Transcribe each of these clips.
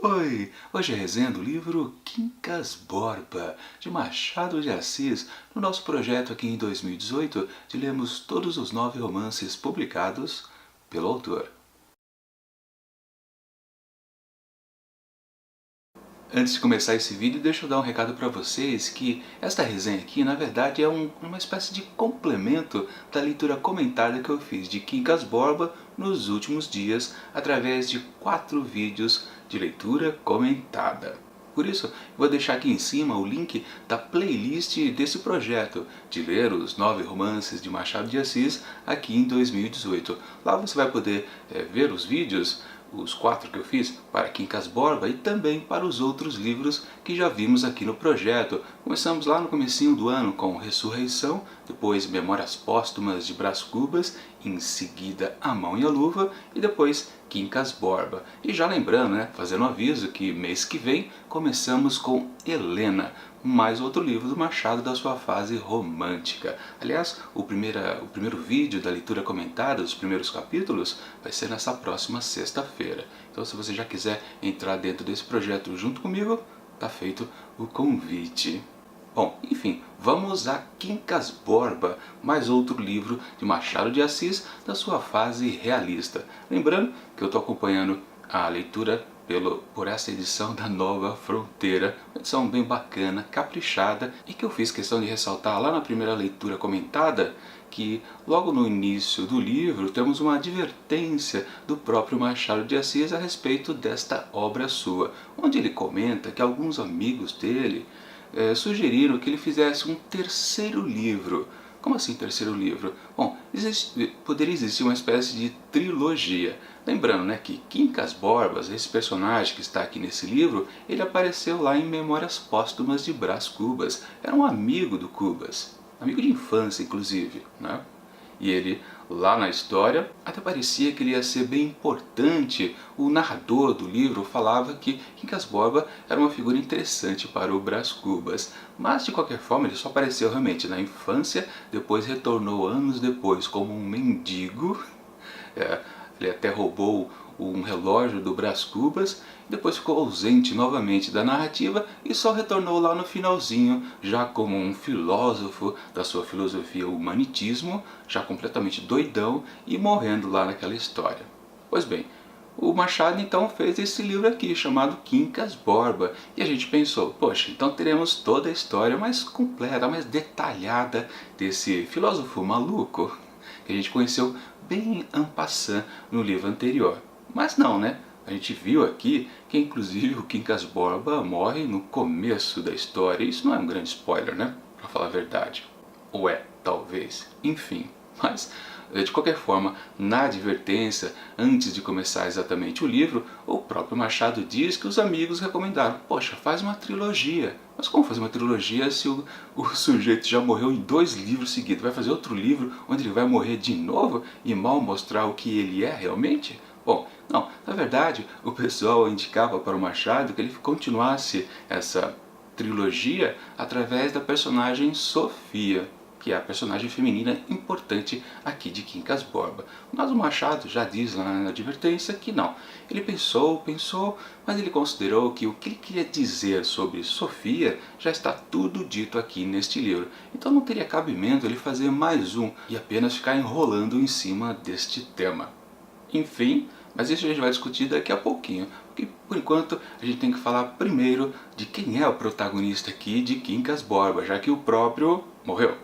Oi! Hoje é a resenha do livro Quincas Borba, de Machado de Assis, no nosso projeto aqui em 2018 de lermos todos os 9 romances publicados pelo autor. Antes de começar esse vídeo, deixa eu dar um recado para vocês que esta resenha aqui, na verdade, é uma espécie de complemento da leitura comentada que eu fiz de Quincas Borba nos últimos dias, através de 4 vídeos de leitura comentada. Por isso, eu vou deixar aqui em cima o link da playlist desse projeto, de ler os 9 romances de Machado de Assis aqui em 2018. Lá você vai poder ver os vídeos, os 4 que eu fiz para Quincas Borba e também para os outros livros que já vimos aqui no projeto. Começamos lá no comecinho do ano com Ressurreição, depois Memórias Póstumas de Brás Cubas, em seguida A Mão e a Luva e depois Quincas Borba. E já lembrando, fazendo um aviso que mês que vem começamos com Helena, mais outro livro do Machado da sua fase romântica. Aliás, o primeiro vídeo da leitura comentada dos primeiros capítulos vai ser nessa próxima sexta-feira. Então, se você já quiser entrar dentro desse projeto junto comigo, tá feito o convite. Bom, enfim, vamos a Quincas Borba, mais outro livro de Machado de Assis da sua fase realista. Lembrando que eu estou acompanhando a leitura por essa edição da Nova Fronteira, uma edição bem bacana, caprichada, e que eu fiz questão de ressaltar lá na primeira leitura comentada, que logo no início do livro temos uma advertência do próprio Machado de Assis a respeito desta obra sua, onde ele comenta que alguns amigos dele sugeriram que ele fizesse um terceiro livro. Como assim terceiro livro? Bom, poderia existir uma espécie de trilogia. Lembrando que Quincas Borba, esse personagem que está aqui nesse livro, ele apareceu lá em Memórias Póstumas de Brás Cubas. Era um amigo do Cubas, amigo de infância inclusive, E ele, lá na história, até parecia que ele ia ser bem importante. O narrador do livro falava que Quincas Borba era uma figura interessante para o Brás Cubas. Mas, de qualquer forma, ele só apareceu realmente na infância, depois retornou anos depois como um mendigo. Ele até roubou um relógio do Brás Cubas, depois ficou ausente novamente da narrativa e só retornou lá no finalzinho, já como um filósofo da sua filosofia humanitismo, já completamente doidão e morrendo lá naquela história. Pois bem, o Machado então fez esse livro aqui, chamado Quincas Borba, e a gente pensou, poxa, então teremos toda a história mais completa, mais detalhada desse filósofo maluco que a gente conheceu bem en passant no livro anterior. Mas não, A gente viu aqui que inclusive o Quincas Borba morre no começo da história. Isso não é um grande spoiler, Pra falar a verdade. Ou é, talvez. Enfim, mas de qualquer forma, na advertência, antes de começar exatamente o livro, o próprio Machado diz que os amigos recomendaram, poxa, faz uma trilogia. Mas como fazer uma trilogia se o sujeito já morreu em 2 livros seguidos? Vai fazer outro livro onde ele vai morrer de novo e mal mostrar o que ele é realmente? Bom, não, na verdade, o pessoal indicava para o Machado que ele continuasse essa trilogia através da personagem Sofia, que é a personagem feminina importante aqui de Quincas Borba. Mas o Machado já diz lá na advertência que não. Ele pensou, mas ele considerou que o que ele queria dizer sobre Sofia já está tudo dito aqui neste livro. Então não teria cabimento ele fazer mais um e apenas ficar enrolando em cima deste tema. Enfim, mas isso a gente vai discutir daqui a pouquinho, porque por enquanto a gente tem que falar primeiro de quem é o protagonista aqui de Quincas Borba, já que o próprio morreu.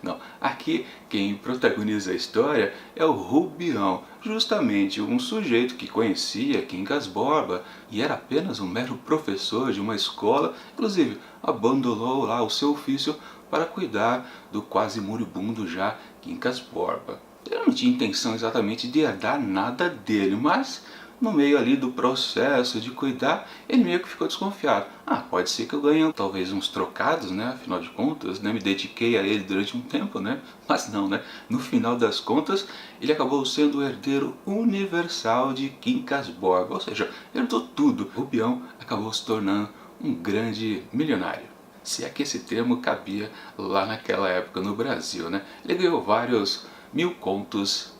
Não, aqui quem protagoniza a história é o Rubião, justamente um sujeito que conhecia Quincas Borba e era apenas um mero professor de uma escola, inclusive abandonou lá o seu ofício para cuidar do quase moribundo já Quincas Borba. Ele não tinha intenção exatamente de herdar nada dele, mas no meio ali do processo de cuidar, ele meio que ficou desconfiado. Pode ser que eu ganhe talvez uns trocados, afinal de contas, me dediquei a ele durante um tempo, mas não, no final das contas, ele acabou sendo o herdeiro universal de Quincas Borba, ou seja, herdou tudo. O Rubião acabou se tornando um grande milionário, se é que esse termo cabia lá naquela época no Brasil, Ele ganhou vários 1000 contos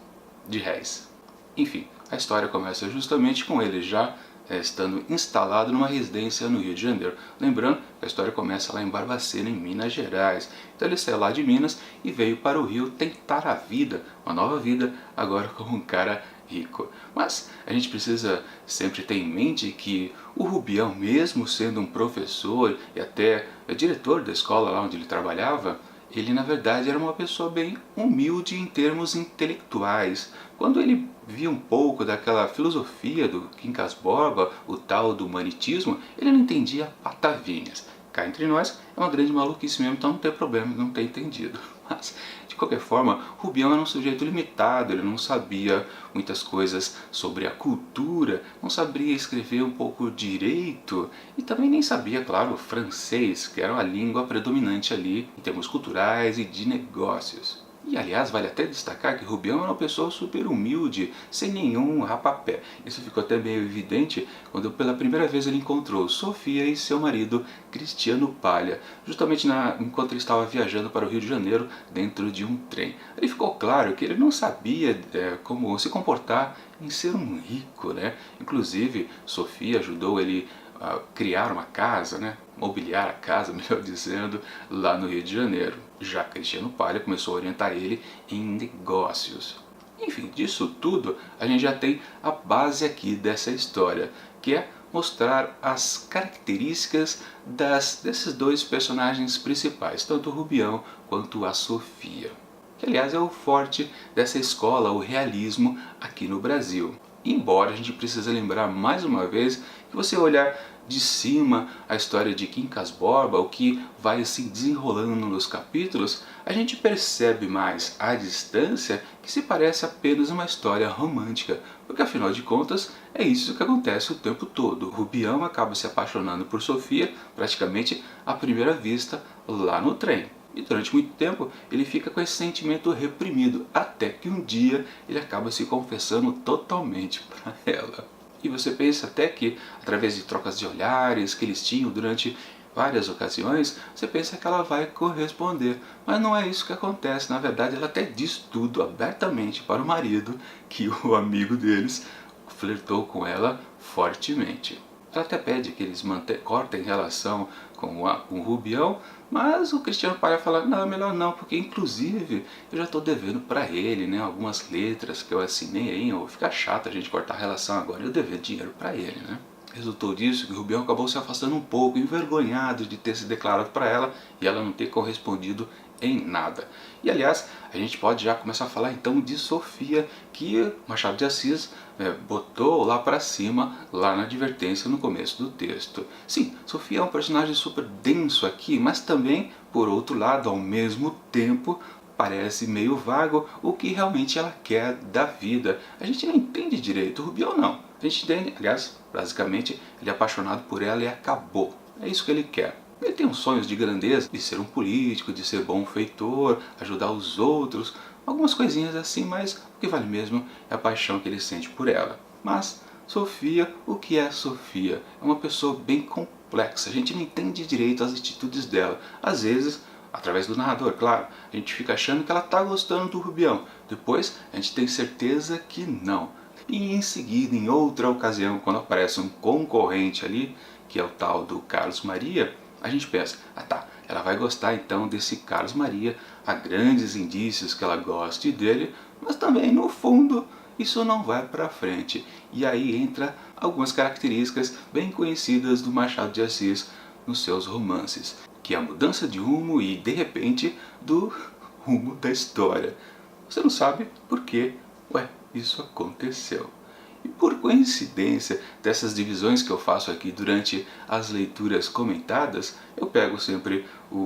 de réis. Enfim, a história começa justamente com ele já estando instalado numa residência no Rio de Janeiro. Lembrando que a história começa lá em Barbacena, em Minas Gerais. Então ele saiu lá de Minas e veio para o Rio tentar a vida, uma nova vida, agora como um cara rico. Mas a gente precisa sempre ter em mente que o Rubião, mesmo sendo um professor e até diretor da escola lá onde ele trabalhava, ele na verdade era uma pessoa bem humilde em termos intelectuais. Quando ele via um pouco daquela filosofia do Quincas Borba, o tal do humanitismo, ele não entendia patavinhas. Cá entre nós é uma grande maluquice mesmo, então não tem problema não ter entendido. Mas, de qualquer forma, Rubião era um sujeito limitado, ele não sabia muitas coisas sobre a cultura, não sabia escrever um pouco direito e também nem sabia, claro, francês, que era a língua predominante ali em termos culturais e de negócios. E aliás, vale até destacar que Rubião era uma pessoa super humilde, sem nenhum rapapé. Isso ficou até meio evidente quando pela primeira vez ele encontrou Sofia e seu marido Cristiano Palha, justamente enquanto ele estava viajando para o Rio de Janeiro dentro de um trem. Ali ficou claro que ele não sabia como se comportar em ser um rico, né? Inclusive, Sofia ajudou ele a criar uma casa, né? Mobiliar a casa, melhor dizendo, lá no Rio de Janeiro. Já Cristiano Palha começou a orientar ele em negócios. Enfim, disso tudo a gente já tem a base aqui dessa história, que é mostrar as características desses dois personagens principais, tanto o Rubião quanto a Sofia. Que aliás é o forte dessa escola, o realismo aqui no Brasil. Embora a gente precise lembrar mais uma vez que você olhar de cima a história de Quincas Borba, o que vai assim desenrolando nos capítulos, a gente percebe mais à distância que se parece apenas uma história romântica, porque afinal de contas é isso que acontece o tempo todo. Rubião acaba se apaixonando por Sofia praticamente à primeira vista lá no trem. E durante muito tempo ele fica com esse sentimento reprimido, até que um dia ele acaba se confessando totalmente para ela. E você pensa até que, através de trocas de olhares que eles tinham durante várias ocasiões, você pensa que ela vai corresponder. Mas não é isso que acontece, na verdade ela até diz tudo abertamente para o marido, que o amigo deles flertou com ela fortemente. Ela até pede que eles cortem relação com o Rubião, mas o Cristiano Palha fala, não, melhor não, porque inclusive eu já estou devendo para ele, né, algumas letras que eu assinei aí, ou fica chato a gente cortar a relação agora, eu dever dinheiro para ele, né. Resultou disso que o Rubião acabou se afastando um pouco, envergonhado de ter se declarado para ela e ela não ter correspondido em nada. E aliás, a gente pode já começar a falar então de Sofia, que Machado de Assis botou lá para cima, lá na advertência no começo do texto. Sim, Sofia é um personagem super denso aqui, mas também, por outro lado, ao mesmo tempo, parece meio vago o que realmente ela quer da vida. A gente não entende direito, o Rubião não. A gente entende, aliás, basicamente, ele é apaixonado por ela e acabou. É isso que ele quer. Ele tem uns sonhos de grandeza, de ser um político, de ser bom feitor, ajudar os outros, algumas coisinhas assim, mas o que vale mesmo é a paixão que ele sente por ela. Mas Sofia, o que é Sofia? É uma pessoa bem complexa, a gente não entende direito as atitudes dela. Às vezes, através do narrador, claro, a gente fica achando que ela está gostando do Rubião, depois a gente tem certeza que não. E em seguida, em outra ocasião, quando aparece um concorrente ali, que é o tal do Carlos Maria, a gente pensa, ah tá, ela vai gostar então desse Carlos Maria, há grandes indícios que ela goste dele, mas também no fundo isso não vai para frente. E aí entra algumas características bem conhecidas do Machado de Assis nos seus romances, que é a mudança de rumo e, de repente, do rumo da história. Você não sabe por quê, isso aconteceu. E por coincidência dessas divisões que eu faço aqui durante as leituras comentadas, eu pego sempre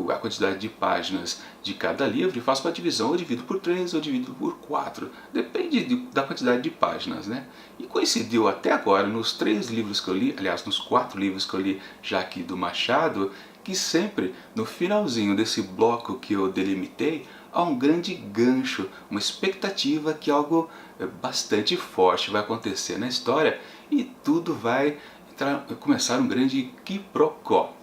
a quantidade de páginas de cada livro e faço uma divisão, ou divido por 3 ou divido por 4, depende da quantidade de páginas, né? E coincidiu até agora nos 3 livros que eu li, aliás nos 4 livros que eu li já aqui do Machado, que sempre no finalzinho desse bloco que eu delimitei, há um grande gancho, uma expectativa que algo bastante forte vai acontecer na história e tudo vai começar um grande quiprocó.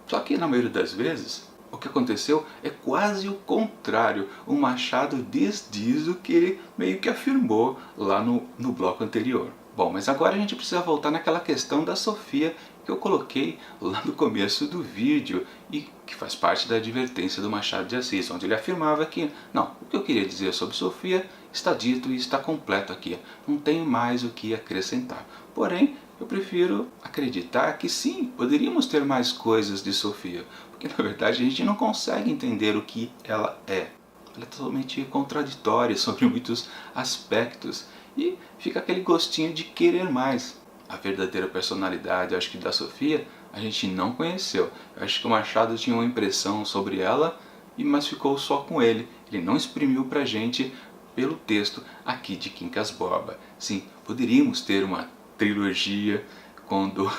Só que na maioria das vezes o que aconteceu é quase o contrário. O Machado desdiz o que ele meio que afirmou lá no bloco anterior. Bom, mas agora a gente precisa voltar naquela questão da Sofia que eu coloquei lá no começo do vídeo e que faz parte da advertência do Machado de Assis, onde ele afirmava que, não, o que eu queria dizer sobre Sofia está dito e está completo aqui, não tenho mais o que acrescentar. Porém, eu prefiro acreditar que sim, poderíamos ter mais coisas de Sofia, porque na verdade a gente não consegue entender o que ela é. Ela é totalmente contraditória sobre muitos aspectos e fica aquele gostinho de querer mais. A verdadeira personalidade, eu acho que da Sofia, a gente não conheceu. Eu acho que o Machado tinha uma impressão sobre ela, mas ficou só com ele. Ele não exprimiu pra gente pelo texto aqui de Quincas Borba. Sim, poderíamos ter uma trilogia quando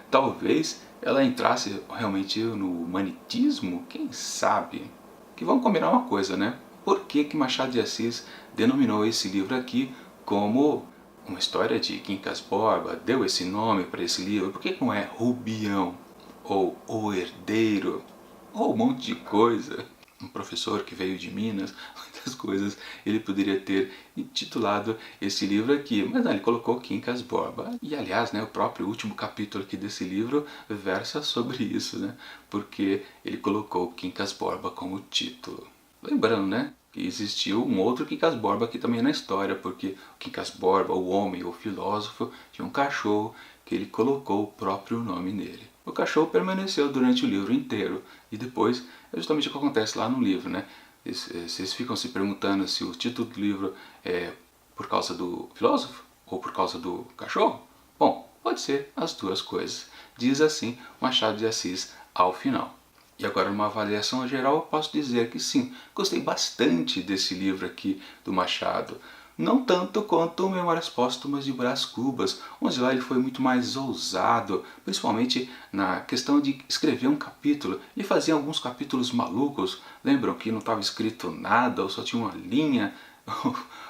talvez ela entrasse realmente no humanitismo, quem sabe? Que vamos combinar uma coisa, né? Por que Machado de Assis denominou esse livro aqui como uma história de Quincas Borba, deu esse nome para esse livro? Por que não é Rubião? Ou O Herdeiro? Ou um monte de coisa? Um professor que veio de Minas, muitas coisas, ele poderia ter intitulado esse livro aqui, mas não, ele colocou Quincas Borba. E aliás, né, o próprio último capítulo aqui desse livro versa sobre isso, né, porque ele colocou Quincas Borba como título. Lembrando, né, que existiu um outro Quincas Borba aqui também na história, porque o Quincas Borba, o homem, o filósofo, tinha um cachorro que ele colocou o próprio nome nele. O cachorro permaneceu durante o livro inteiro e depois é justamente o que acontece lá no livro, né? Vocês ficam se perguntando se o título do livro é por causa do filósofo ou por causa do cachorro? Bom, pode ser as duas coisas. Diz assim Machado de Assis ao final. E agora, numa avaliação geral, eu posso dizer que sim, gostei bastante desse livro aqui do Machado. Não tanto quanto Memórias Póstumas de Brás Cubas, onde lá ele foi muito mais ousado, principalmente na questão de escrever um capítulo. Ele fazia alguns capítulos malucos, lembram que não estava escrito nada, ou só tinha uma linha,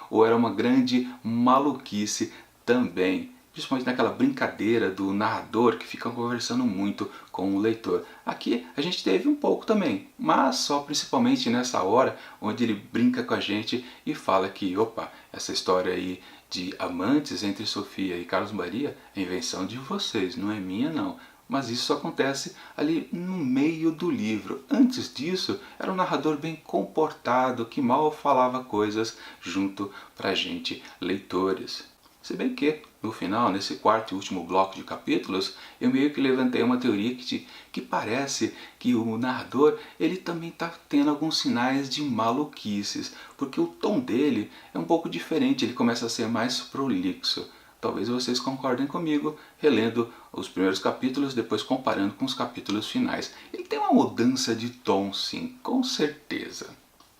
ou era uma grande maluquice também. Principalmente naquela brincadeira do narrador que fica conversando muito com o leitor. Aqui a gente teve um pouco também, mas só principalmente nessa hora onde ele brinca com a gente e fala que, opa, essa história aí de amantes entre Sofia e Carlos Maria é invenção de vocês, não é minha não. Mas isso só acontece ali no meio do livro. Antes disso, era um narrador bem comportado, que mal falava coisas junto pra gente, leitores. Se bem que, no final, nesse quarto e último bloco de capítulos, eu meio que levantei uma teoria que parece que o narrador ele também está tendo alguns sinais de maluquices, porque o tom dele é um pouco diferente, ele começa a ser mais prolixo. Talvez vocês concordem comigo, relendo os primeiros capítulos, depois comparando com os capítulos finais. Ele tem uma mudança de tom, sim, com certeza.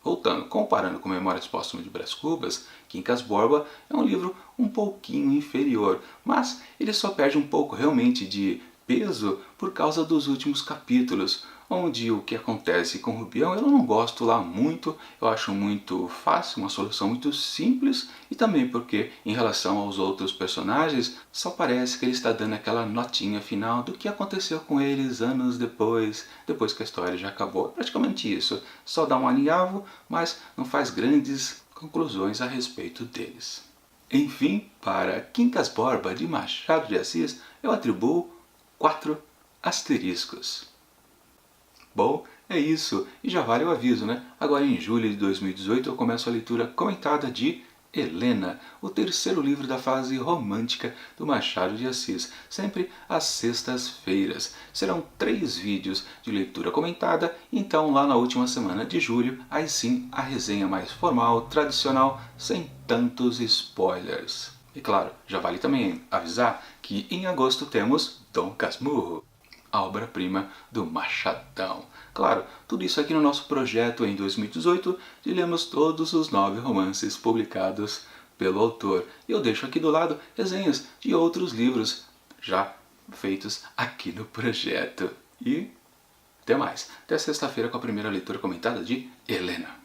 Voltando, comparando com Memórias Póstumas de Brás Cubas, Quincas Borba é um livro um pouquinho inferior, mas ele só perde um pouco realmente de peso por causa dos últimos capítulos, onde o que acontece com Rubião eu não gosto lá muito, eu acho muito fácil, uma solução muito simples, e também porque em relação aos outros personagens, só parece que ele está dando aquela notinha final do que aconteceu com eles anos depois que a história já acabou. É praticamente isso, só dá um alinhavo, mas não faz grandes conclusões a respeito deles. Enfim, para Quincas Borba de Machado de Assis, eu atribuo 4 asteriscos. Bom, é isso, e já vale o aviso, né? Agora em julho de 2018 eu começo a leitura comentada de Helena, o terceiro livro da fase romântica do Machado de Assis, sempre às sextas-feiras. Serão 3 vídeos de leitura comentada, então lá na última semana de julho, aí sim a resenha mais formal, tradicional, sem tantos spoilers. E claro, já vale também avisar que em agosto temos Dom Casmurro, a obra-prima do Machadão. Claro, tudo isso aqui no nosso projeto em 2018, de lermos todos os 9 romances publicados pelo autor. E eu deixo aqui do lado resenhas de outros livros já feitos aqui no projeto. E até mais. Até sexta-feira com a primeira leitura comentada de Helena.